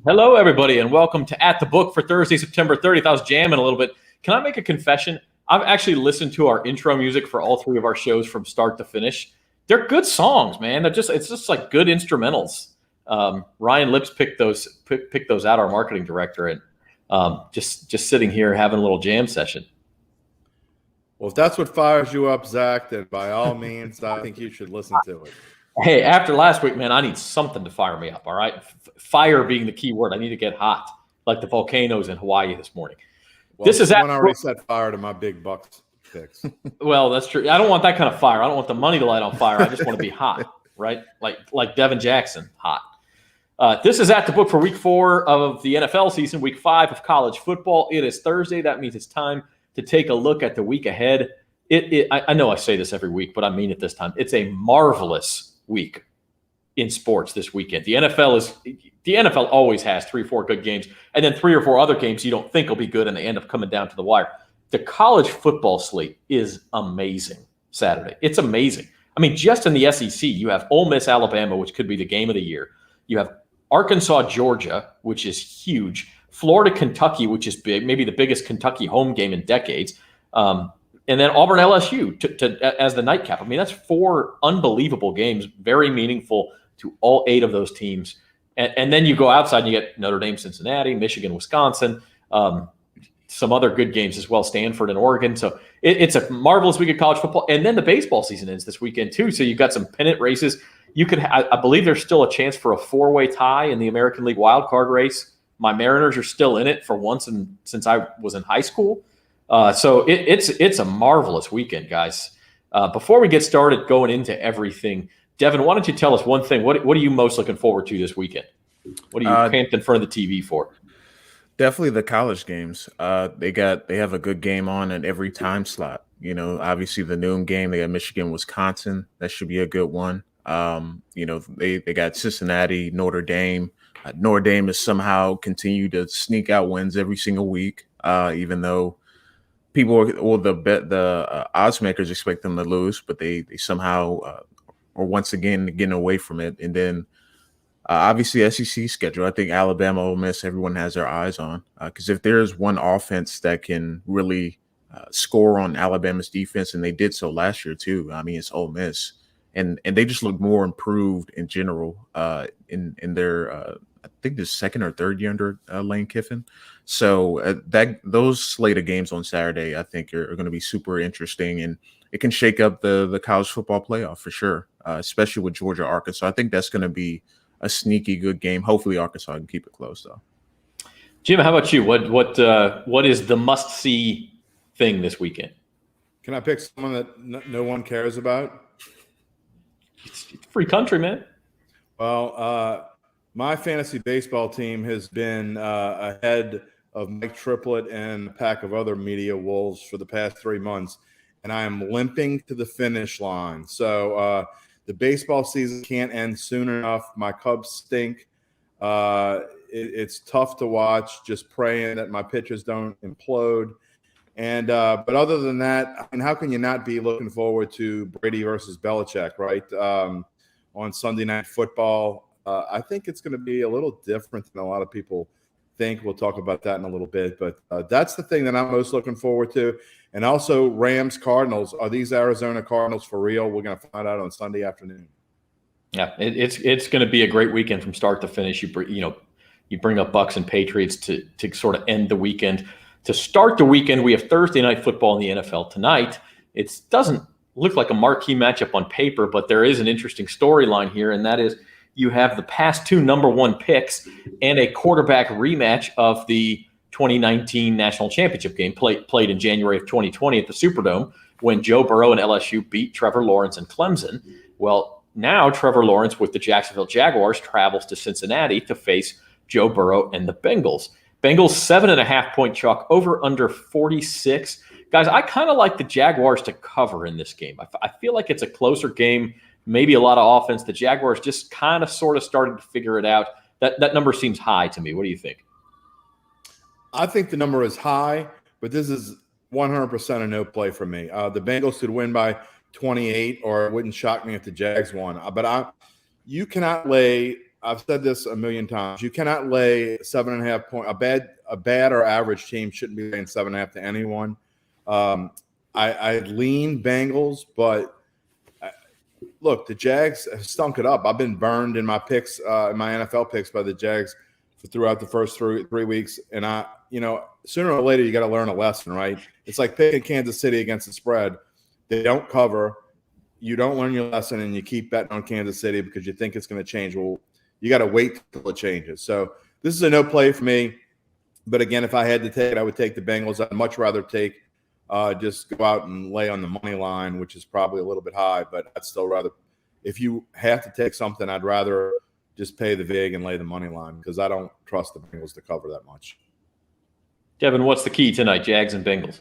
Hello, everybody, and welcome to At the Book for Thursday, September 30th. I was jamming a little bit. Can I make a confession? I've actually listened to our intro music for all three of our shows from start to finish. They're good songs, man. It's just like good instrumentals. Ryan Lips picked those out, our marketing director, and just sitting here having a little jam session. Well, if that's what fires you up, Zach, then by all means, I think you should listen to it. Hey, after last week, man, I need something to fire me up, all right? Fire being the key word. I need to get hot, like the volcanoes in Hawaii this morning. Well, someone already set fire to my big Bucks picks. Well, that's true. I don't want that kind of fire. I don't want the money to light on fire. I just want to be hot, right? Like Devin Jackson, hot. This is At the Book for Week 4 of the NFL season, Week 5 of college football. It is Thursday. That means it's time to take a look at the week ahead. I know I say this every week, but I mean it this time. It's a marvelous week in sports this weekend. The NFL always has 3-4 good games, and then 3 or 4 other games you don't think will be good, and they end up coming down to the wire. The college football slate is amazing Saturday. It's amazing. I mean, just in the SEC, you have Ole Miss, Alabama, which could be the game of the year. You have Arkansas, Georgia, which is huge. Florida, Kentucky, which is big, maybe the biggest Kentucky home game in decades. And then Auburn, LSU as the nightcap. I mean, that's 4 unbelievable games, very meaningful to all 8 of those teams. And then you go outside and you get Notre Dame, Cincinnati, Michigan, Wisconsin, some other good games as well, Stanford and Oregon. So it's a marvelous week of college football. And then the baseball season ends this weekend too. So you've got some pennant races. You could, I believe there's still a chance for a 4-way tie in the American League wild card race. My Mariners are still in it for once since I was in high school. So it's a marvelous weekend, guys. Before we get started going into everything, Devin, why don't you tell us one thing? What are you most looking forward to this weekend? What are you camped in front of the TV for? Definitely the college games. They have a good game on at every time slot. You know, obviously the noon game, they got Michigan, Wisconsin. That should be a good one. They got Cincinnati, Notre Dame. Notre Dame has somehow continued to sneak out wins every single week, even though the odds makers expect them to lose, but they somehow are once again getting away from it. And then obviously SEC schedule. I think Alabama, Ole Miss, everyone has their eyes on, because if there's one offense that can really score on Alabama's defense, and they did so last year too. I mean, it's Ole Miss, and they just look more improved in general in their I think the second or third year under Lane Kiffin. So those slate of games on Saturday, I think, are going to be super interesting, and it can shake up the college football playoff for sure, especially with Georgia, Arkansas. I think that's going to be a sneaky good game. Hopefully, Arkansas can keep it close, though. Jim, how about you? What is the must-see thing this weekend? Can I pick someone that no one cares about? It's free country, man. Well, my fantasy baseball team has been ahead of Mike Triplett and a pack of other media wolves for the past 3 months, and I am limping to the finish line. So the baseball season can't end soon enough. My Cubs stink. It's tough to watch, just praying that my pitchers don't implode. And but other than that, I mean, how can you not be looking forward to Brady versus Belichick, right, on Sunday Night Football? I think it's going to be a little different than a lot of people think. We'll talk about that in a little bit. But that's the thing that I'm most looking forward to. And also Rams-Cardinals. Are these Arizona Cardinals for real? We're going to find out on Sunday afternoon. Yeah, it's going to be a great weekend from start to finish. You bring up Bucks and Patriots to sort of end the weekend. To start the weekend, we have Thursday Night Football in the NFL tonight. It doesn't look like a marquee matchup on paper, but there is an interesting storyline here, and that is you have the past 2 number 1 picks and a quarterback rematch of the 2019 National Championship game played in January of 2020 at the Superdome when Joe Burrow and LSU beat Trevor Lawrence and Clemson. Well, now Trevor Lawrence with the Jacksonville Jaguars travels to Cincinnati to face Joe Burrow and the Bengals. Bengals 7.5-point chalk, over under 46. Guys, I kind of like the Jaguars to cover in this game. I feel like it's a closer game, maybe a lot of offense. The Jaguars just kind of sort of started to figure it out. That number seems high to me. What do you think? I think the number is high, but this is 100% a no play for me. The Bengals could win by 28, or it wouldn't shock me if the Jags won. But you cannot lay I've said this a million times. You cannot lay 7.5 point. A bad or average team shouldn't be laying 7.5 to anyone. I lean Bengals, but look, the Jags have stunk it up. I've been burned in my picks, in my NFL picks by the Jags throughout the first three weeks, and sooner or later you got to learn a lesson, right? It's like picking Kansas City against the spread. They don't cover. You don't learn your lesson, and you keep betting on Kansas City because you think it's going to change. Well, you got to wait till it changes. So this is a no play for me. But again, if I had to take it, I would take the Bengals. I'd much rather take just go out and lay on the money line, which is probably a little bit high. But I'd still rather, if you have to take something, I'd rather just pay the vig and lay the money line because I don't trust the Bengals to cover that much. Devin, what's the key tonight, Jags and Bengals?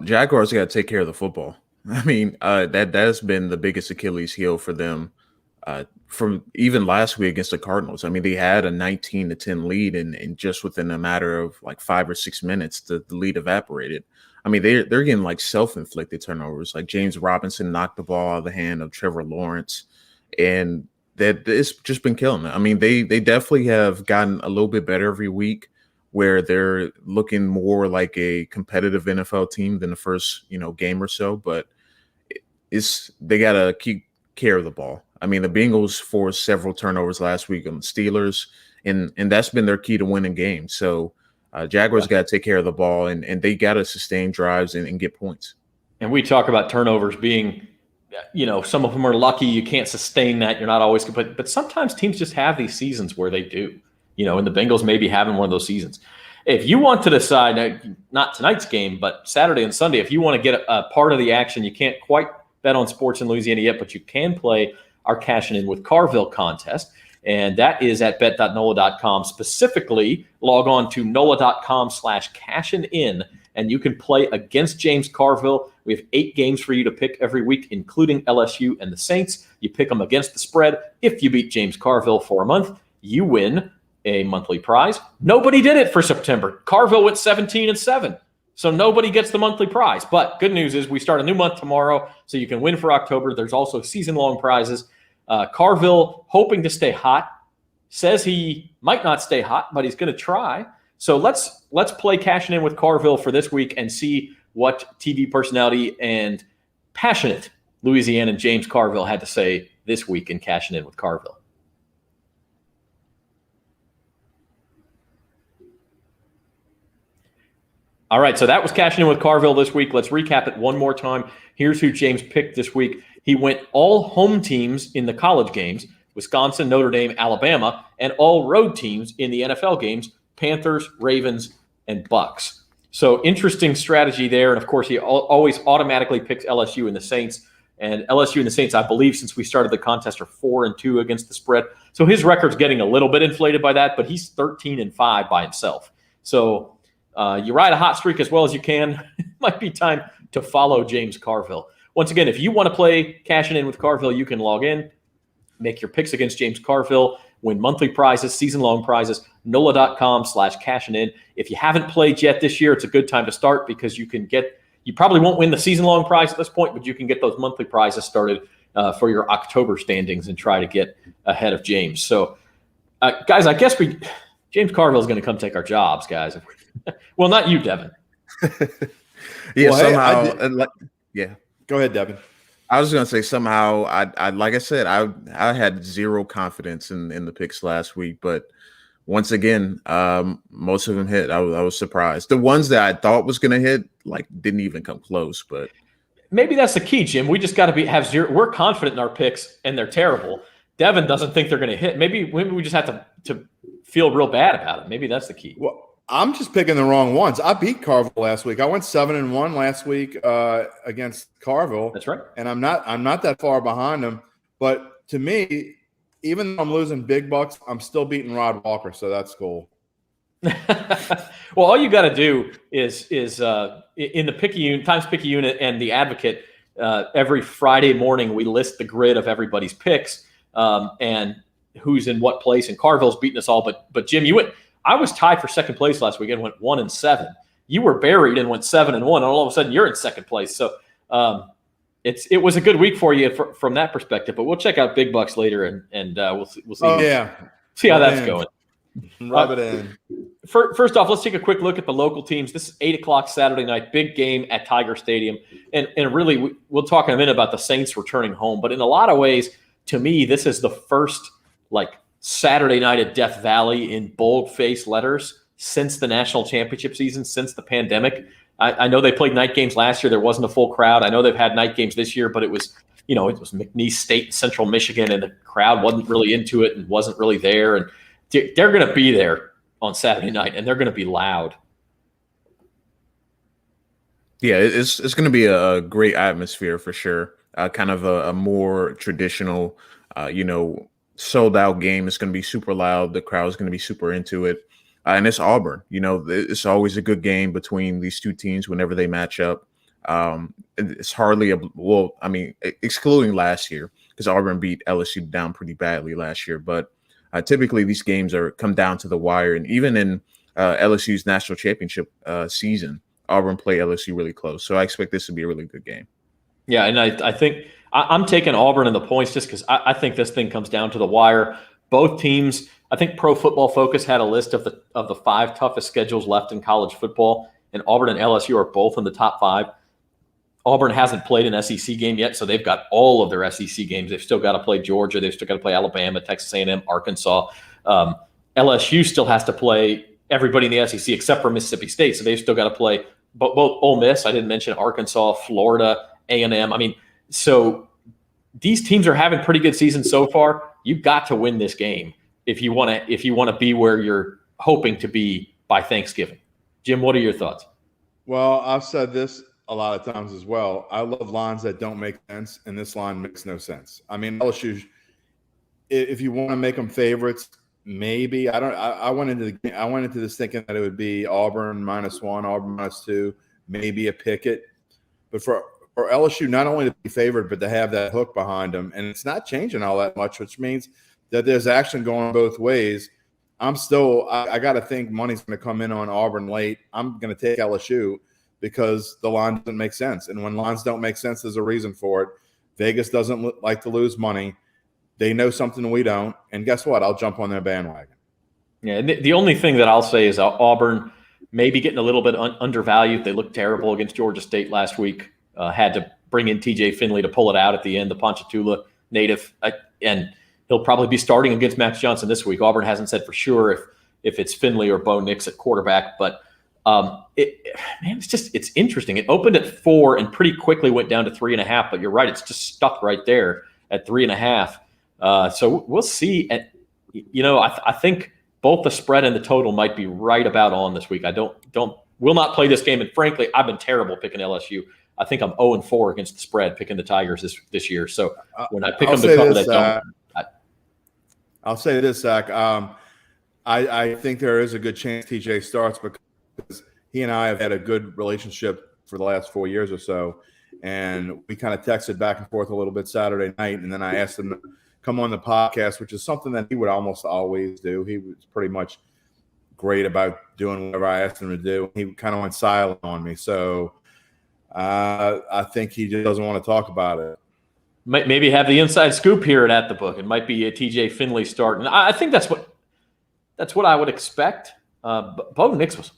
Jaguars got to take care of the football. I mean, that's been the biggest Achilles heel for them from even last week against the Cardinals. I mean, they had a 19-10 lead, and just within a matter of like 5 or 6 minutes, the lead evaporated. I mean, they're getting like self-inflicted turnovers. Like James Robinson knocked the ball out of the hand of Trevor Lawrence, and that it's just been killing them. I mean, they definitely have gotten a little bit better every week, where they're looking more like a competitive NFL team than the first, game or so. But they got to keep care of the ball. I mean, the Bengals forced several turnovers last week on the Steelers, and that's been their key to winning games. So Jaguars got to take care of the ball, and they got to sustain drives and get points. And we talk about turnovers being, some of them are lucky. You can't sustain that. You're not always – but sometimes teams just have these seasons where they do. And the Bengals may be having one of those seasons. If you want to decide, not tonight's game, but Saturday and Sunday, if you want to get a part of the action, you can't quite bet on sports in Louisiana yet, but you can play our Cashin in with Carville contest. And that is at bet.NOLA.com. Specifically, log on to NOLA.com/cashin-in, and you can play against James Carville. We have 8 games for you to pick every week, including LSU and the Saints. You pick them against the spread. If you beat James Carville for a month, you win a monthly prize. Nobody did it for September. Carville went 17-7. So nobody gets the monthly prize. But good news is we start a new month tomorrow, so you can win for October. There's also season-long prizes. Carville, hoping to stay hot, says he might not stay hot, but he's going to try. So let's play Cashin' In with Carville for this week and see what TV personality and passionate Louisianan James Carville had to say this week in Cashin' In with Carville. All right, so that was Cashin' In with Carville this week. Let's recap it one more time. Here's who James picked this week. He went all home teams in the college games, Wisconsin, Notre Dame, Alabama, and all road teams in the NFL games, Panthers, Ravens, and Bucks. So interesting strategy there. And, of course, he always automatically picks LSU and the Saints. And LSU and the Saints, I believe, since we started the contest, are 4-2 against the spread. So his record's getting a little bit inflated by that, but he's 13-5 by himself. So you ride a hot streak as well as you can. It might be time to follow James Carville. Once again, if you want to play Cashin' In with Carville, you can log in, make your picks against James Carville, win monthly prizes, season-long prizes, NOLA.com/cashin-in. If you haven't played yet this year, it's a good time to start because you probably won't win the season-long prize at this point, but you can get those monthly prizes started for your October standings and try to get ahead of James. So, guys, I guess James Carville is going to come take our jobs, guys. Well, not you, Devin. Yeah, well, somehow. Yeah. Go ahead, Devin. I was going to say somehow, I like I said, I had zero confidence in the picks last week, but once again, most of them hit. I was surprised. The ones that I thought was going to hit, didn't even come close. But maybe that's the key, Jim. We just got to have zero. We're confident in our picks, and they're terrible. Devin doesn't think they're going to hit. Maybe we just have to feel real bad about it. Maybe that's the key. Well, I'm just picking the wrong ones. I beat Carville last week. I went 7-1 last week against Carville. That's right. And I'm not that far behind him. But to me, even though I'm losing big bucks, I'm still beating Rod Walker. So that's cool. Well, all you got to do is in the Picky Unit, Times Picky Unit, and the Advocate. Every Friday morning, we list the grid of everybody's picks and who's in what place. And Carville's beating us all. But Jim, you went. I was tied for second place last weekend, went 1-7. You were buried and went 7-1, and all of a sudden you're in second place. So it was a good week for you from that perspective. But we'll check out Big Bucks later, and we'll see. Oh yeah, see how that's going. Rub it in. First off, let's take a quick look at the local teams. This is 8:00 Saturday night, big game at Tiger Stadium. And really, we'll talk in a minute about the Saints returning home. But in a lot of ways, to me, this is the first Saturday night at Death Valley in bold-faced letters since the national championship season, since the pandemic. I know they played night games last year. There wasn't a full crowd. I know they've had night games this year, but it was McNeese State and Central Michigan, and the crowd wasn't really into it and wasn't really there. And they're going to be there on Saturday night, and they're going to be loud. Yeah, it's going to be a great atmosphere for sure. Kind of a more traditional, sold out game. It's going to be super loud. The crowd is going to be super into it. And it's Auburn. It's always a good game between these two teams whenever they match up. It's hardly excluding last year, because Auburn beat LSU down pretty badly last year. But typically these games come down to the wire. And even in LSU's national championship season, Auburn played LSU really close. So I expect this to be a really good game. Yeah, and I think I'm taking Auburn in the points just because I think this thing comes down to the wire. Both teams, I think Pro Football Focus had a list of the 5 toughest schedules left in college football, and Auburn and LSU are both in the top 5. Auburn hasn't played an SEC game yet, so they've got all of their SEC games. They've still got to play Georgia. They've still got to play Alabama, Texas A&M, Arkansas. LSU still has to play everybody in the SEC except for Mississippi State, so they've still got to play both Ole Miss. I didn't mention Arkansas, Florida, A&M. So these teams are having pretty good seasons so far. You've got to win this game if you want to be where you're hoping to be by Thanksgiving. Jim, what are your thoughts? Well, I've said this a lot of times as well. I love lines that don't make sense, and this line makes no sense. LSU, if you want to make them favorites, maybe. I went into this thinking that it would be Auburn -1, Auburn -2, maybe a picket. But for LSU, not only to be favored, but to have that hook behind them, and it's not changing all that much, which means that there's action going both ways. I got to think money's going to come in on Auburn late. I'm going to take LSU because the line doesn't make sense. And when lines don't make sense, there's a reason for it. Vegas doesn't like to lose money. They know something we don't. And guess what? I'll jump on their bandwagon. Yeah, and the only thing that I'll say is Auburn maybe getting a little bit undervalued. They looked terrible against Georgia State last week. Had to bring in TJ Finley to pull it out at the end, the Ponchatoula native. And he'll probably be starting against Max Johnson this week. Auburn hasn't said for sure if it's Finley or Bo Nix at quarterback. But it's interesting. It opened at 4 and pretty quickly went down to 3.5. But you're right, it's just stuck right there at 3.5. So we'll see. And I think both the spread and the total might be right about on this week. Will not play this game. And frankly, I've been terrible picking LSU. I think I'm 0-4 against the spread picking the Tigers this year. So when I pick them to cover, that don't. I'll say this, Zach. I think there is a good chance TJ starts because he and I have had a good relationship for the last 4 years or so. And we kind of texted back and forth a little bit Saturday night. And then I asked him to come on the podcast, which is something that he would almost always do. He was pretty much great about doing whatever I asked him to do. He kind of went silent on me. So I think he just doesn't want to talk about it. Maybe have the inside scoop here at the book. It might be a TJ Finley start. And I think that's what I would expect. Bo Nix was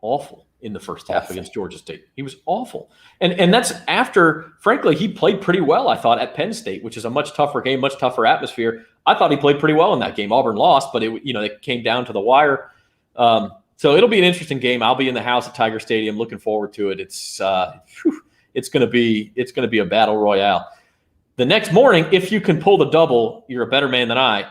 awful in the first half against Georgia State. He was awful. And that's after, frankly, he played pretty well, I thought, at Penn State, which is a much tougher game, much tougher atmosphere. I thought he played pretty well in that game. Auburn lost, but it came down to the wire. So it'll be an interesting game. I'll be in the house at Tiger Stadium, looking forward to it. It's going to be a battle royale. The next morning, if you can pull the double, you're a better man than I.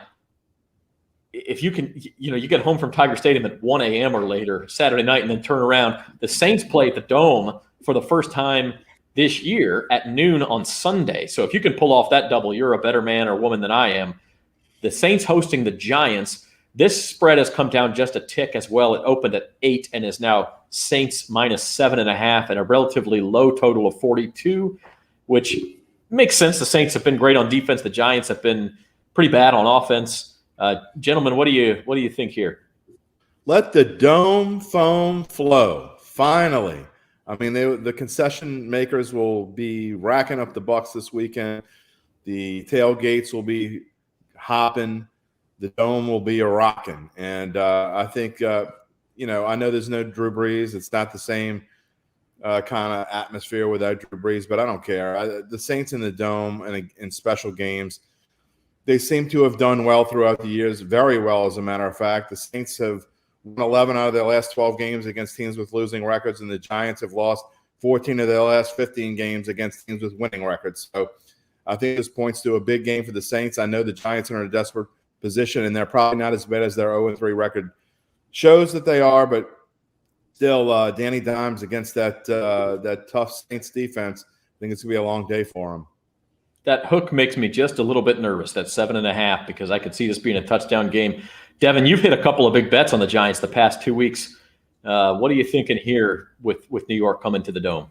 If you can, you get home from Tiger Stadium at 1 a.m. or later Saturday night and then turn around. The Saints play at the Dome for the first time this year at noon on Sunday. So if you can pull off that double, you're a better man or woman than I am. The Saints hosting the Giants. This spread has come down just a tick as well. It opened at 8 and is now Saints -7.5 and a relatively low total of 42, which makes sense. The Saints have been great on defense. The Giants have been pretty bad on offense. Gentlemen, what do you think here? Let the dome foam flow. Finally, I mean, the concession makers will be racking up the bucks this weekend. The tailgates will be hopping. The dome will be a rocking. And I think, I know there's no Drew Brees. It's not the same kind of atmosphere without Drew Brees, but I don't care. The Saints in the dome and in special games, they seem to have done well throughout the years, very well, as a matter of fact. The Saints have won 11 out of their last 12 games against teams with losing records, and the Giants have lost 14 of their last 15 games against teams with winning records. So I think this points to a big game for the Saints. I know the Giants are in a desperate position, and they're probably not as bad as their 0-3 record shows that they are, but still, Danny Dimes against that tough Saints defense, I think it's going to be a long day for him. That hook makes me just a little bit nervous, that 7.5, because I could see this being a touchdown game. Devin, you've hit a couple of big bets on the Giants the past 2 weeks. What are you thinking here with New York coming to the Dome?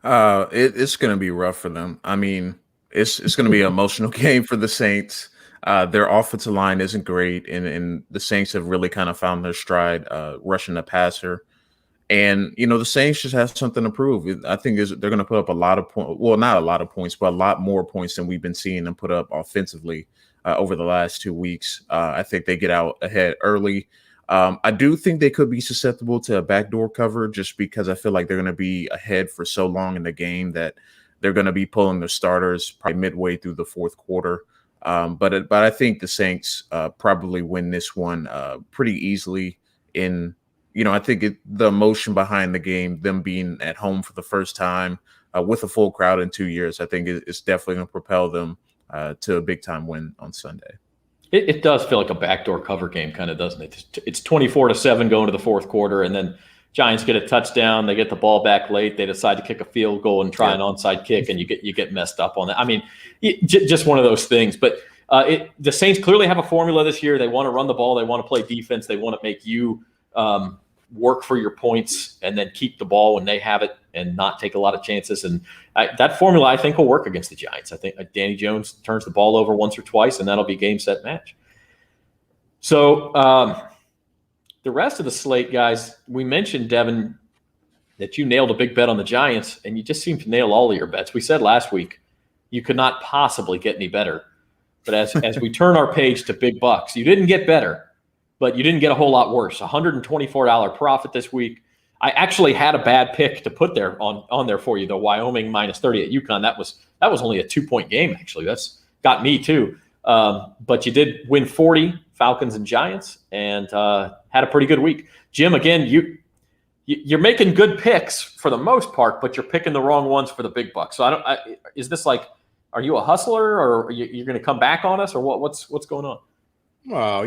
It's going to be rough for them. I mean, it's going to be an emotional game for the Saints. Their offensive line isn't great, and the Saints have really kind of found their stride rushing the passer. And, the Saints just have something to prove. I think they're going to put up a lot of points. Well, not a lot of points, but a lot more points than we've been seeing them put up offensively over the last 2 weeks. I think they get out ahead early. I do think they could be susceptible to a backdoor cover just because I feel like they're going to be ahead for so long in the game that they're going to be pulling their starters probably midway through the fourth quarter. But I think the Saints probably win this one pretty easily. I think the emotion behind the game, them being at home for the first time with a full crowd in 2 years, I think it's definitely going to propel them to a big time win on Sunday. It does feel like a backdoor cover game, kind of, doesn't it? It's 24-7 going to the fourth quarter, and then Giants get a touchdown. They get the ball back late. They decide to kick a field goal and try an onside kick, and you get messed up on that. I mean, just one of those things. But the Saints clearly have a formula this year. They want to run the ball. They want to play defense. They want to make you work for your points and then keep the ball when they have it and not take a lot of chances. And that formula, I think, will work against the Giants. I think Danny Jones turns the ball over once or twice, and that'll be game, set, match. So the rest of the slate, guys, we mentioned, Devin, that you nailed a big bet on the Giants, and you just seem to nail all of your bets. We said last week you could not possibly get any better. But as we turn our page to big bucks, you didn't get better, but you didn't get a whole lot worse. $124 profit this week. I actually had a bad pick to put there on there for you, though. Wyoming -30 at UConn. That was only a 2-point game, actually. That's got me too. But you did win 40 Falcons and Giants, and had a pretty good week. Jim, again, you're making good picks for the most part, but you're picking the wrong ones for the big bucks. So is this like, are you a hustler, or are you're going to come back on us, or what's going on? Well,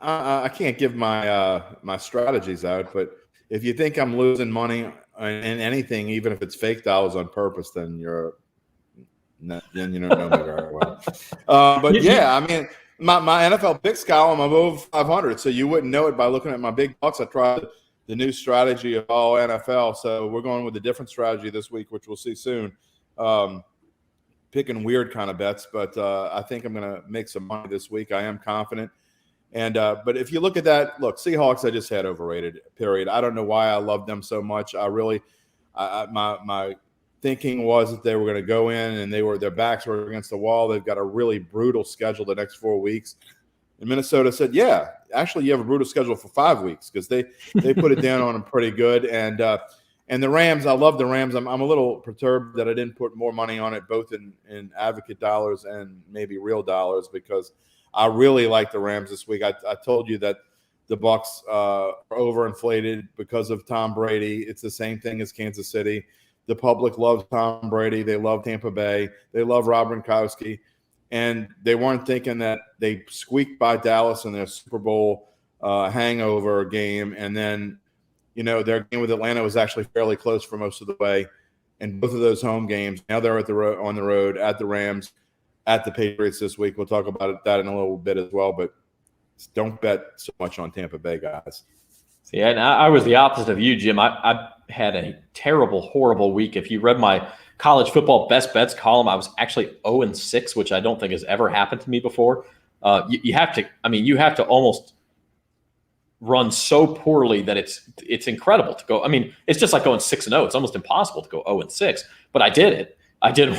I can't give my strategies out, but if you think I'm losing money in anything, even if it's fake dollars on purpose, then you don't know me very well. But yeah, I mean, my NFL picks column, I'm over 500, so you wouldn't know it by looking at my big bucks. I tried the new strategy of all NFL, so we're going with a different strategy this week, which we'll see soon. Picking weird kind of bets, but I think I'm going to make some money this week. I am confident. And but if you look at that, look, Seahawks, I just had overrated, period. I don't know why I love them so much. My thinking was that they were going to go in and their backs were against the wall. They've got a really brutal schedule the next 4 weeks. And Minnesota said, yeah, actually you have a brutal schedule for 5 weeks, because they put it down on them pretty good. And the Rams, I love the Rams. I'm a little perturbed that I didn't put more money on it, both in advocate dollars and maybe real dollars, because I really like the Rams this week. I told you that the Bucs are overinflated because of Tom Brady. It's the same thing as Kansas City. The public loves Tom Brady. They love Tampa Bay. They love Rob Gronkowski. And they weren't thinking that they squeaked by Dallas in their Super Bowl hangover game. And then, their game with Atlanta was actually fairly close for most of the way. And both of those home games, now they're on the road at the Rams, at the Patriots this week. We'll talk about that in a little bit as well, but don't bet so much on Tampa Bay, guys. Yeah, and I was the opposite of you, Jim. I had a terrible, horrible week. If you read my college football best bets column, I was actually 0-6, which I don't think has ever happened to me before. You have to almost run so poorly that it's incredible to go. I mean, it's just like going 6-0. It's almost impossible to go 0-6. But I did it. I did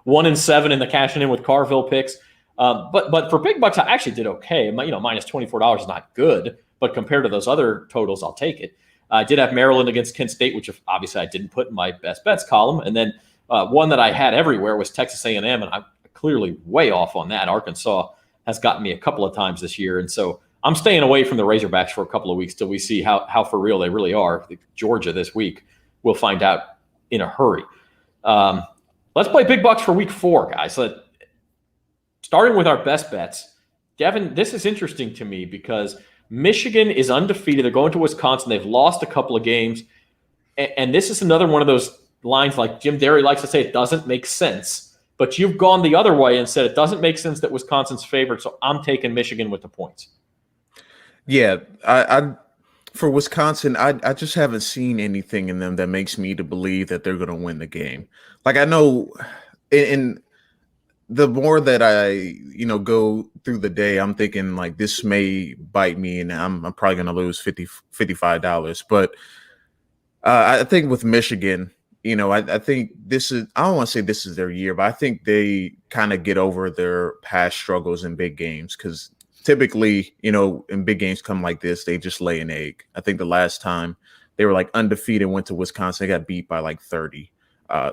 1-7 in the Cashin in with Carville picks. But for big bucks, I actually did okay. Minus $24 is not good, but compared to those other totals, I'll take it. I did have Maryland against Kent State, which obviously I didn't put in my best bets column. And then one that I had everywhere was Texas A&M, and I'm clearly way off on that. Arkansas has gotten me a couple of times this year, and so I'm staying away from the Razorbacks for a couple of weeks till we see how for real they really are. Georgia this week, we'll find out in a hurry. Let's play big bucks for week 4, guys. Starting with our best bets, Devin, this is interesting to me because Michigan is undefeated. They're going to Wisconsin. They've lost a couple of games. And this is another one of those lines like Jim Derry likes to say, it doesn't make sense. But you've gone the other way and said it doesn't make sense that Wisconsin's favored, so I'm taking Michigan with the points. Yeah, I for Wisconsin, I just haven't seen anything in them that makes me to believe that they're going to win the game. Like I know in the more that I, go through the day, I'm thinking like this may bite me and I'm probably going to lose $55. But I think with Michigan, I think this is, I don't want to say this is their year, but I think they kind of get over their past struggles in big games because typically, in big games come like this, they just lay an egg. I think the last time they were like undefeated, went to Wisconsin, they got beat by like 30.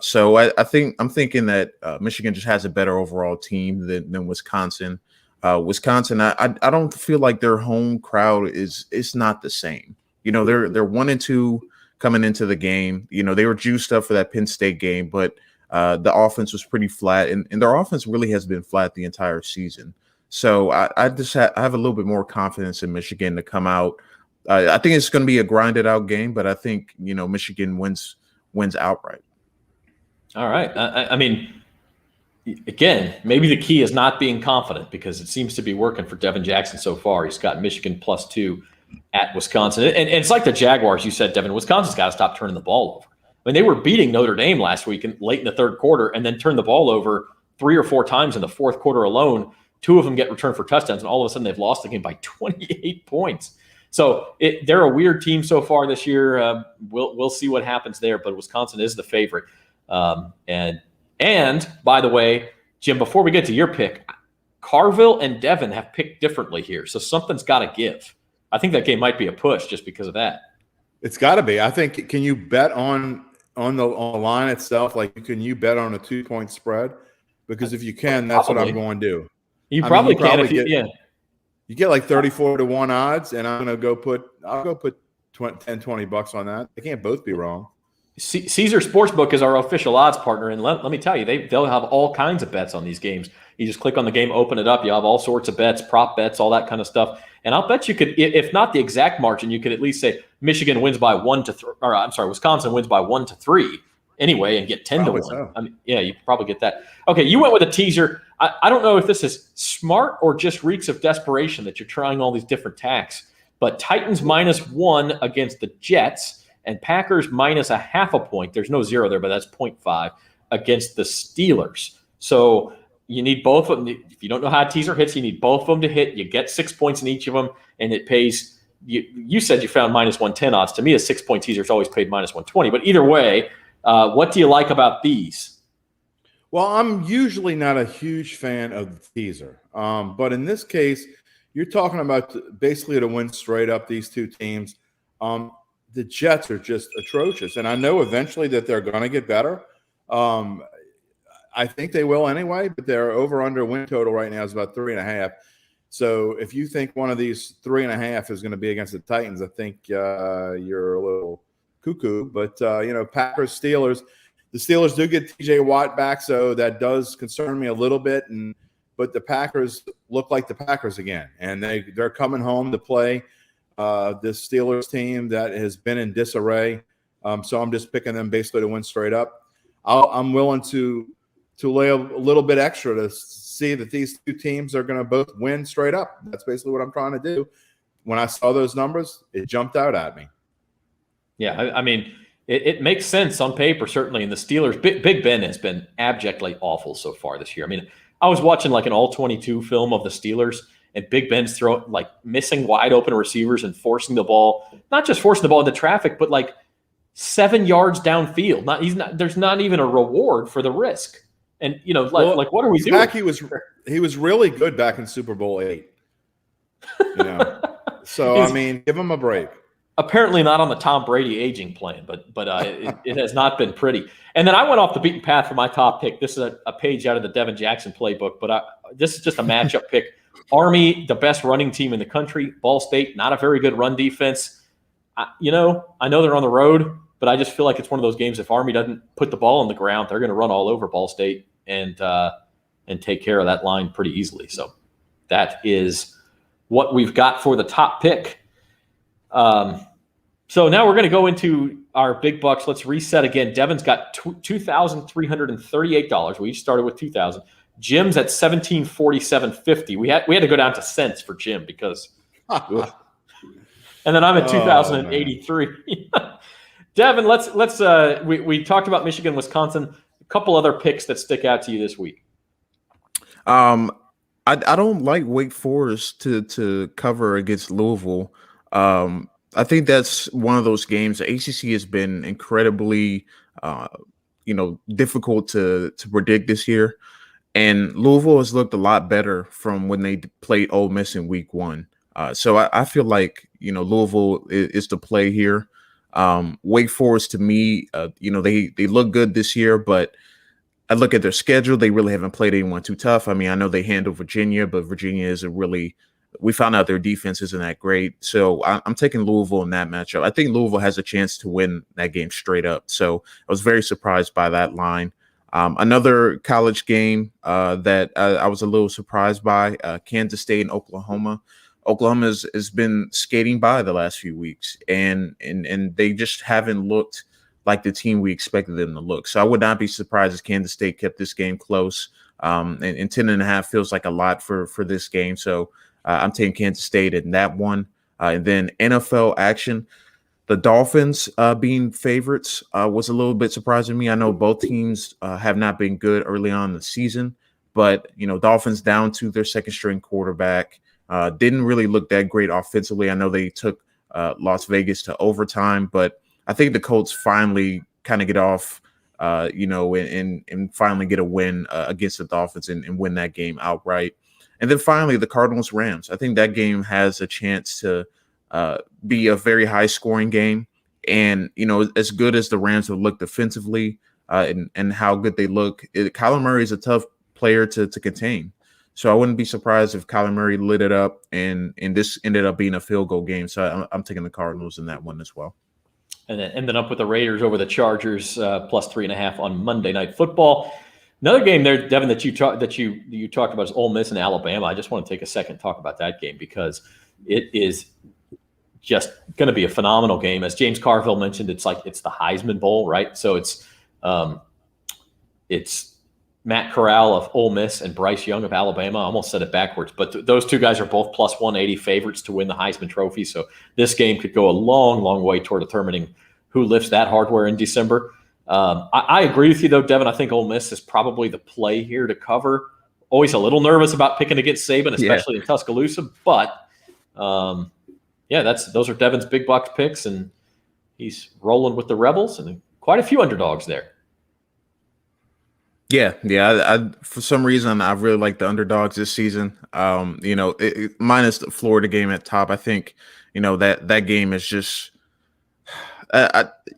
So I'm thinking that Michigan just has a better overall team than Wisconsin. Wisconsin, I don't feel like their home crowd is not the same. They're 1-2 coming into the game. They were juiced up for that Penn State game, but the offense was pretty flat, and their offense really has been flat the entire season. So I have a little bit more confidence in Michigan to come out. I think it's going to be a grinded out game, but I think Michigan wins outright. All right. I mean, again, maybe the key is not being confident because it seems to be working for Devin Jackson so far. He's got Michigan +2 at Wisconsin. And it's like the Jaguars, you said, Devin. Wisconsin's got to stop turning the ball over. I mean, they were beating Notre Dame last week late in the third quarter and then turned the ball over 3 or 4 times in the fourth quarter alone. 2 of them get returned for touchdowns, and all of a sudden they've lost the game by 28 points. So they're a weird team so far this year. We'll see what happens there, but Wisconsin is the favorite. And by the way, Jim, before we get to your pick, Carville and Devin have picked differently here, so something's got to give. I think that game might be a push just because of that. It's got to be. I think. Can you bet on the line itself? Like, can you bet on a 2-point spread? Because if you can, that's Probably. what I'm going to do. You probably can if you get like 34-1 odds, and I'll go put $10, $20 on that. They can't both be wrong. Caesar Sportsbook is our official odds partner, and let me tell you, they'll have all kinds of bets on these games. You just click on the game, open it up. You have all sorts of bets, prop bets, all that kind of stuff. And I'll bet you could, if not the exact margin, you could at least say Michigan wins by 1-3, or I'm sorry, Wisconsin wins by 1-3 anyway, and get 10-1. So. I mean, yeah, you could probably get that. Okay, you went with a teaser. I don't know if this is smart or just reeks of desperation that you're trying all these different tacks, but Titans -1 against the Jets and Packers -0.5 point. There's no 0 there, but that's 0.5 against the Steelers. So you need both of them. If you don't know how a teaser hits, you need both of them to hit. You get 6 points in each of them, and it pays. You said you found -110 odds. To me, a 6-point teaser is always paid -120. But either way, what do you like about these? Well, I'm usually not a huge fan of the teaser. But in this case, you're talking about basically to win straight up these two teams. The Jets are just atrocious. And I know eventually that they're going to get better. I think they will anyway, but their over-under win total right now is about 3.5. So if you think one of these 3.5 is going to be against the Titans, I think you're a little cuckoo. But, Packers, Steelers – the Steelers do get TJ Watt back, so that does concern me a little bit. But the Packers look like the Packers again, and they're coming home to play this Steelers team that has been in disarray. So I'm just picking them basically to win straight up. I'm willing to lay a little bit extra to see that these two teams are going to both win straight up. That's basically what I'm trying to do. When I saw those numbers, it jumped out at me. Yeah, I mean – It makes sense on paper, certainly. And the Steelers, Big Ben has been abjectly awful so far this year. I mean, I was watching like an all-22 film of the Steelers, and Big Ben's missing wide open receivers and forcing the ball, not just forcing the ball into traffic, but 7 yards downfield. There's not even a reward for the risk. And what are we doing? Back, he was really good back in Super Bowl VIII. So I mean, give him a break. Apparently not on the Tom Brady aging plan, but it has not been pretty. And then I went off the beaten path for my top pick. This is a page out of the Devin Jackson playbook, but this is just a matchup pick. Army, the best running team in the country. Ball State, not a very good run defense. I know they're on the road, but I just feel like it's one of those games. If Army doesn't put the ball on the ground, they're going to run all over Ball State and take care of that line pretty easily. So that is what we've got for the top pick. So now we're going to go into our big bucks. Let's reset again. Devin's got $2,338. We each started with $2,000. Jim's at $1,747.50. We had to go down to cents for Jim because, and then I'm at $2,083. Devin, we talked about Michigan, Wisconsin. A couple other picks that stick out to you this week. I don't like Wake Forest to cover against Louisville. I think that's one of those games. The ACC has been incredibly, difficult to predict this year, and Louisville has looked a lot better from when they played Ole Miss in Week 1. So I feel like Louisville is the play here. Wake Forest, to me, they look good this year, but I look at their schedule. They really haven't played anyone too tough. I mean, I know they handled Virginia, but Virginia isn't really. We found out their defense isn't that great. So I'm taking Louisville in that matchup. I think Louisville has a chance to win that game straight up. So I was very surprised by that line. Another college game that I was a little surprised by, Kansas State and Oklahoma. Oklahoma has been skating by the last few weeks, and they just haven't looked like the team we expected them to look. So I would not be surprised if Kansas State kept this game close. And 10.5 feels like a lot for this game. So I'm taking Kansas State in that one. And then NFL action, the Dolphins being favorites was a little bit surprising to me. I know both teams have not been good early on in the season, but, Dolphins down to their second string quarterback didn't really look that great offensively. I know they took Las Vegas to overtime, but I think the Colts finally kind of get off, and finally get a win against the Dolphins and win that game outright. And then finally, the Cardinals-Rams. I think that game has a chance to be a very high-scoring game. And, as good as the Rams have looked defensively and how good they look, Kyler Murray is a tough player to contain. So I wouldn't be surprised if Kyler Murray lit it up and this ended up being a field goal game. So I'm taking the Cardinals in that one as well. And then ended up with the Raiders over the Chargers plus 3.5 on Monday Night Football. Another game there, Devin, that you talked about is Ole Miss and Alabama. I just want to take a second to talk about that game because it is just going to be a phenomenal game. As James Carville mentioned, it's the Heisman Bowl, right? So it's Matt Corral of Ole Miss and Bryce Young of Alabama. I almost said it backwards, but those two guys are both plus 180 favorites to win the Heisman Trophy. So this game could go a long, long way toward determining who lifts that hardware in December. I agree with you, though, Devin. I think Ole Miss is probably the play here to cover. Always a little nervous about picking against Saban, especially in Tuscaloosa. But, those are Devin's big bucks picks, and he's rolling with the Rebels and quite a few underdogs there. Yeah. I for some reason, I really like the underdogs this season. Minus the Florida game at top, I think, that game is just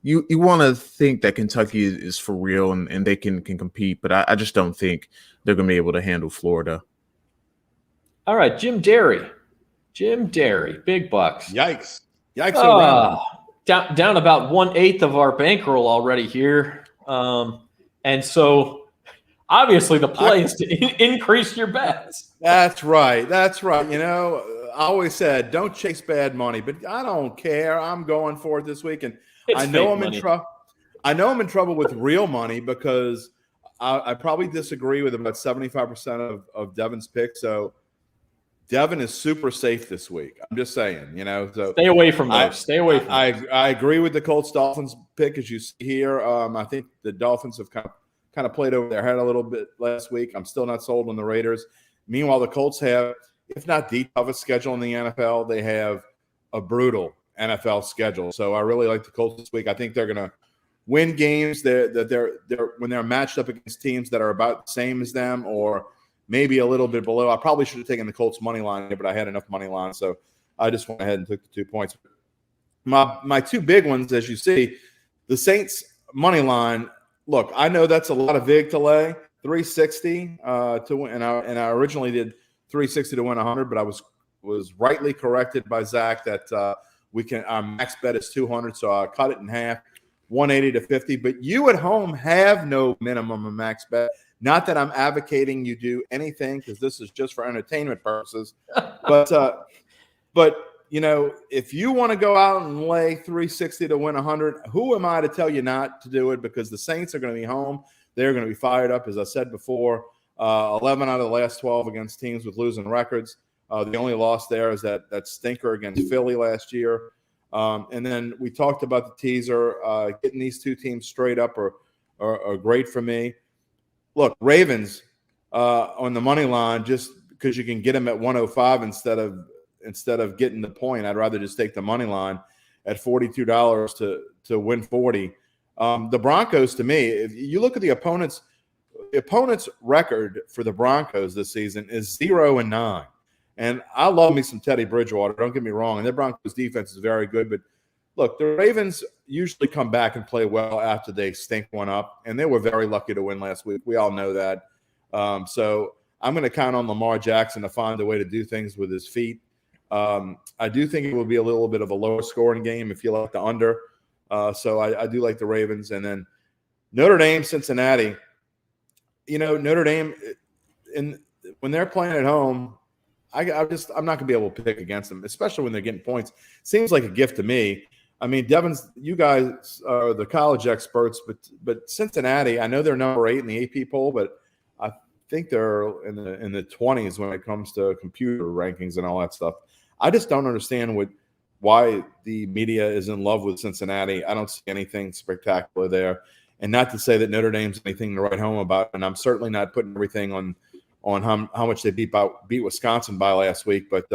you want to think that Kentucky is for real and they can compete, but I just don't think they're going to be able to handle Florida. All right, Jim Derry, big bucks. Yikes. Down about 1/8 of our bankroll already here. And so obviously the play is to increase your bets. That's right. I always said, don't chase bad money, but I don't care. I'm going for it this week. And I know I'm in trouble. I know I'm in trouble with real money because I probably disagree with about 75% of Devin's picks. So Devin is super safe this week. I'm just saying, So stay away from those. I agree with the Colts Dolphins pick, as you see here. I think the Dolphins have kind of played over their head a little bit last week. I'm still not sold on the Raiders. Meanwhile, the Colts have if not the toughest schedule in the NFL, they have a brutal NFL schedule. So I really like the Colts this week. I think they're going to win games that they're when they're matched up against teams that are about the same as them or maybe a little bit below. I probably should have taken the Colts money line, but I had enough money line, so I just went ahead and took the 2 points. My two big ones, as you see, the Saints money line. Look, I know that's a lot of vig to lay, 360 to win, and I originally did 360 to win 100, but I was rightly corrected by Zach that our max bet is 200, so I cut it in half, 180 to 50. But you at home have no minimum of max bet. Not that I'm advocating you do anything, because this is just for entertainment purposes. But if you want to go out and lay 360 to win 100, who am I to tell you not to do it? Because the Saints are going to be home. They're going to be fired up, as I said before. 11 out of the last 12 against teams with losing records. The only loss there is that stinker against Philly last year. And then we talked about the teaser. Getting these two teams straight up are great for me. Look, Ravens on the money line, just because you can get them at 105 instead of getting the point. I'd rather just take the money line at $42 to win 40. The Broncos, to me, if you look at the opponent's record for the Broncos this season is 0-9. And I love me some Teddy Bridgewater. Don't get me wrong. And their Broncos defense is very good. But look, the Ravens usually come back and play well after they stink one up. And they were very lucky to win last week. We all know that. So I'm going to count on Lamar Jackson to find a way to do things with his feet. I do think it will be a little bit of a lower scoring game if you like the under. So I do like the Ravens. And then Notre Dame, Cincinnati. Notre Dame, when they're playing at home, I'm not going to be able to pick against them, especially when they're getting points. Seems like a gift to me. I mean, Devin's, you guys are the college experts, but Cincinnati, I know they're number 8 in the AP poll, but I think they're in the 20s when it comes to computer rankings and all that stuff. I just don't understand why the media is in love with Cincinnati. I don't see anything spectacular there. And not to say that Notre Dame's anything to write home about, and I'm certainly not putting everything on how much they beat Wisconsin by last week. But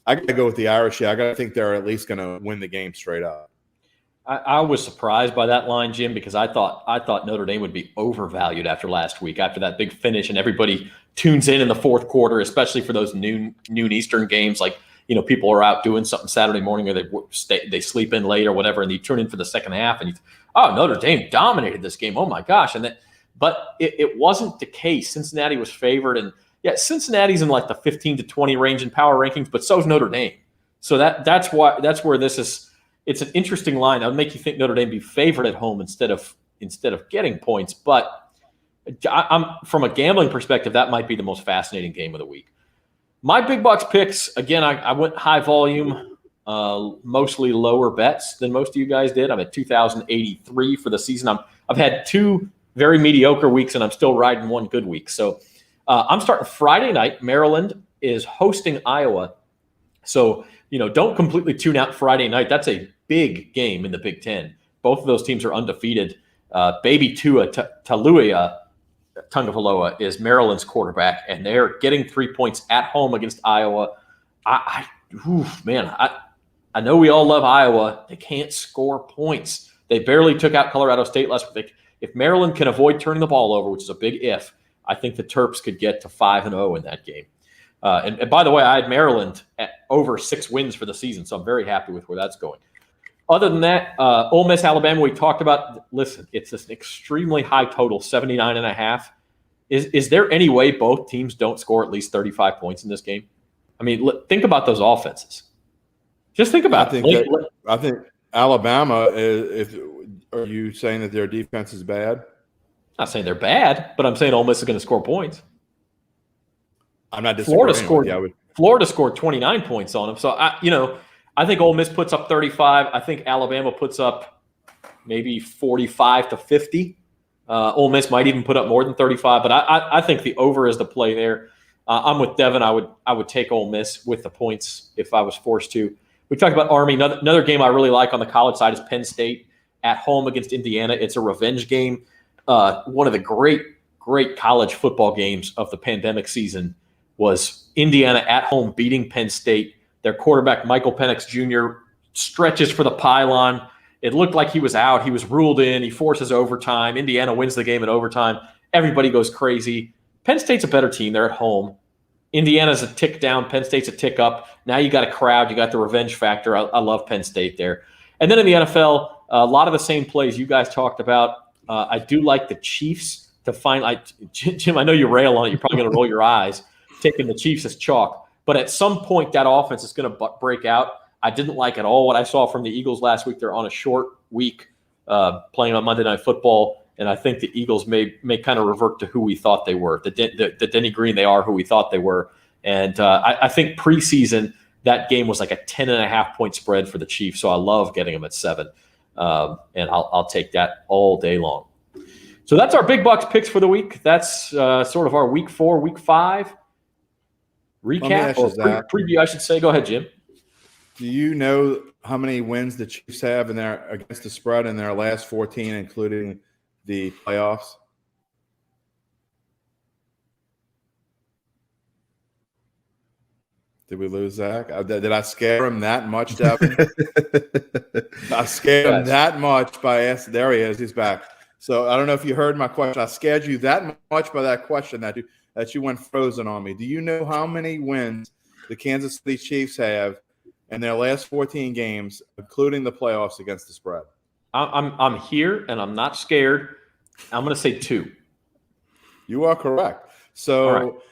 I got to go with the Irish. Yeah, I got to think they're at least going to win the game straight up. I was surprised by that line, Jim, because I thought Notre Dame would be overvalued after last week, after that big finish, and everybody tunes in the fourth quarter, especially for those noon Eastern games. Like, people are out doing something Saturday morning, or they sleep in late or whatever, and you tune in for the second half, and Notre Dame dominated this game. Oh my gosh! But it wasn't the case. Cincinnati was favored, and Cincinnati's in like the 15 to 20 range in power rankings, but so is Notre Dame. So that's where this is. It's an interesting line. That would make you think Notre Dame be favored at home instead of getting points. But I'm from a gambling perspective, that might be the most fascinating game of the week. My big bucks picks, again, I went high volume, mostly lower bets than most of you guys did. I'm at 2,083 for the season. I've had 2 very mediocre weeks, and I'm still riding one good week. So I'm starting Friday night. Maryland is hosting Iowa. So, don't completely tune out Friday night. That's a big game in the Big Ten. Both of those teams are undefeated. Baby Tua Tagovailoa is Maryland's quarterback, and they're getting 3 points at home against Iowa. I know we all love Iowa. They can't score points. They barely took out Colorado State last week. If Maryland can avoid turning the ball over, which is a big if, I think the Terps could get to 5-0 in that game. And by the way, I had Maryland at over 6 wins for the season, so I'm very happy with where that's going. Other than that, Ole Miss, Alabama, we talked about. Listen, it's an extremely high total, 79.5. Is there any way both teams don't score at least 35 points in this game? I mean, think about those offenses. Just think about it. I think Alabama are you saying that their defense is bad? I'm not saying they're bad, but I'm saying Ole Miss is going to score points. I'm not disagreeing. Florida scored 29 points on them. So, I think Ole Miss puts up 35. I think Alabama puts up maybe 45 to 50. Ole Miss might even put up more than 35, but I think the over is the play there. I'm with Devin. I would take Ole Miss with the points if I was forced to. We talked about Army. Another game I really like on the college side is Penn State at home against Indiana. It's a revenge game. One of the great college football games of the pandemic season. was Indiana at home beating Penn State. Their quarterback, Michael Penix Jr., stretches for the pylon. It looked like he was out. He was ruled in. He forces overtime. Indiana wins the game in overtime. Everybody goes crazy. Penn State's a better team. They're at home. Indiana's a tick down. Penn State's a tick up. Now you got a crowd. You got the revenge factor. I love Penn State there. And then in the NFL, a lot of the same plays you guys talked about. I do like the Chiefs to find – Jim, I know you rail on it. You're probably going to roll your eyes taking the Chiefs as chalk. But at some point, that offense is going to break out. I didn't like at all what I saw from the Eagles last week. They're on a short week playing on Monday Night Football, and I think the Eagles may kind of revert to who we thought they were. The Denny Green, they are who we thought they were. And I think preseason, that game was like a 10.5-point spread for the Chiefs, so I love getting them at 7. And I'll take that all day long. So that's our Big Bucks picks for the week. That's sort of our week 4, week 5 recap or preview, I should say. Go ahead, Jim. Do you know how many wins the Chiefs have against the spread in their last 14, including the playoffs? Did we lose Zach? Did I scare him that much, Devin? I scared him that much by asking. There he is. He's back. So I don't know if you heard my question. I scared you that much by that question that you went frozen on me. Do you know how many wins the Kansas City Chiefs have in their last 14 games, including the playoffs against the spread? I'm here, and I'm not scared. I'm going to say 2. You are correct. So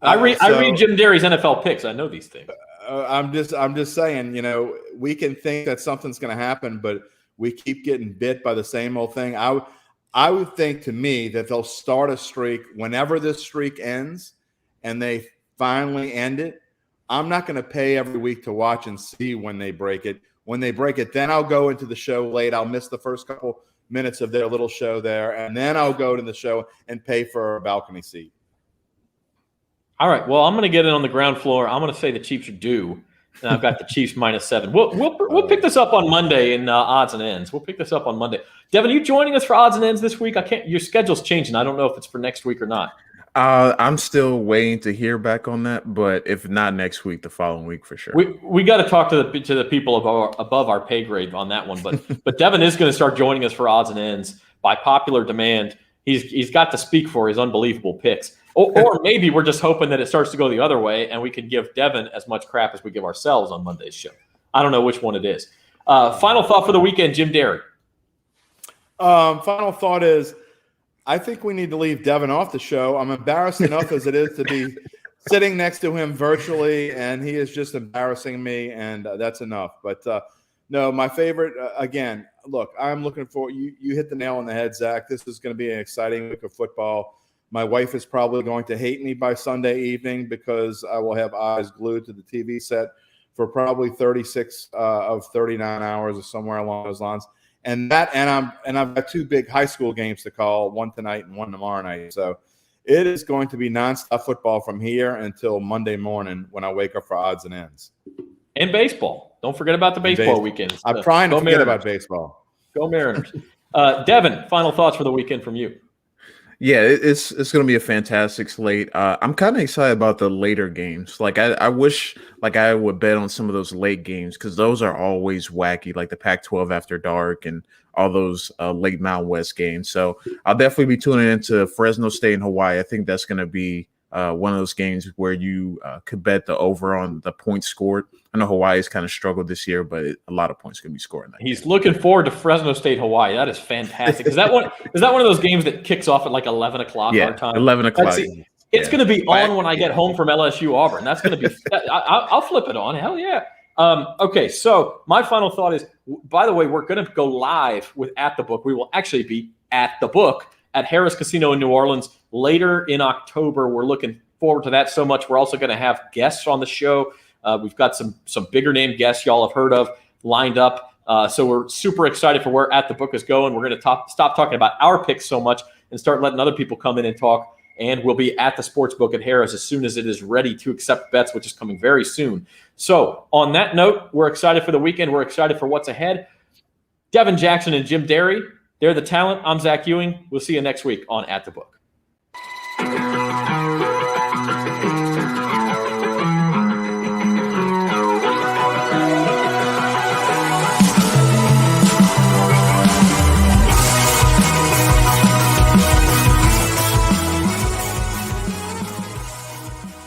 I read Jim Derry's NFL picks. I know these things. I'm just saying, we can think that something's going to happen, but we keep getting bit by the same old thing. I would think, to me, that they'll start a streak whenever this streak ends, and they finally end it. I'm not going to pay every week to watch and see when they break it. When they break it, then I'll go into the show late. I'll miss the first couple minutes of their little show there, and then I'll go to the show and pay for a balcony seat. All right. Well, I'm going to get in on the ground floor. I'm going to say the Chiefs are due, and I've got the Chiefs -7. We'll pick this up on Monday in odds and ends. We'll pick this up on Monday. Devin, are you joining us for odds and ends this week? Your schedule's changing. I don't know if it's for next week or not. I'm still waiting to hear back on that, but if not next week, the following week for sure. We got to talk to the people above our pay grade on that one. But Devin is going to start joining us for odds and ends by popular demand. He's got to speak for his unbelievable picks. Or maybe we're just hoping that it starts to go the other way and we can give Devin as much crap as we give ourselves on Monday's show. I don't know which one it is. Final thought for the weekend, Jim Derry. Final thought is, I think we need to leave Devin off the show. I'm embarrassed enough as it is to be sitting next to him virtually, and he is just embarrassing me, and that's enough. But no, my favorite, again, look, I'm looking for you hit the nail on the head, Zach. This is going to be an exciting week of football. My wife is probably going to hate me by Sunday evening because I will have eyes glued to the TV set for probably 36 of 39 hours or somewhere along those lines. And I've got 2 big high school games to call, one tonight and one tomorrow night. So it is going to be nonstop football from here until Monday morning when I wake up for odds and ends. And baseball. Don't forget about the baseball weekends. I'm trying to forget about baseball. Go Mariners. Devin, final thoughts for the weekend from you. Yeah, it's going to be a fantastic slate. I'm kind of excited about the later games. Like I wish I would bet on some of those late games because those are always wacky, like the Pac-12 after dark and all those late Mountain West games. So I'll definitely be tuning into Fresno State and Hawaii. I think that's going to be one of those games where you could bet the over on the points scored. I know Hawaii's kind of struggled this year, but a lot of points can be scored in that He's game. looking forward to Fresno State, Hawaii. That is fantastic. Is that one of those games that kicks off at like 11 o'clock our time? 11 o'clock. It's going to be on when I get home from LSU Auburn. That's going to be I'll flip it on. Hell yeah. Okay, so my final thought is, by the way, we're going to go live with At the Book. We will actually be at the book at Harrah's Casino in New Orleans later in October. We're looking forward to that so much. We're also going to have guests on the show. We've got some bigger name guests y'all have heard of lined up. So we're super excited for where At the Book is going. We're going to stop talking about our picks so much and start letting other people come in and talk. And we'll be at the Sportsbook at Harrah's as soon as it is ready to accept bets, which is coming very soon. So on that note, we're excited for the weekend. We're excited for what's ahead. Devin Jackson and Jim Derry, they're the talent. I'm Zach Ewing. We'll see you next week on At the Book.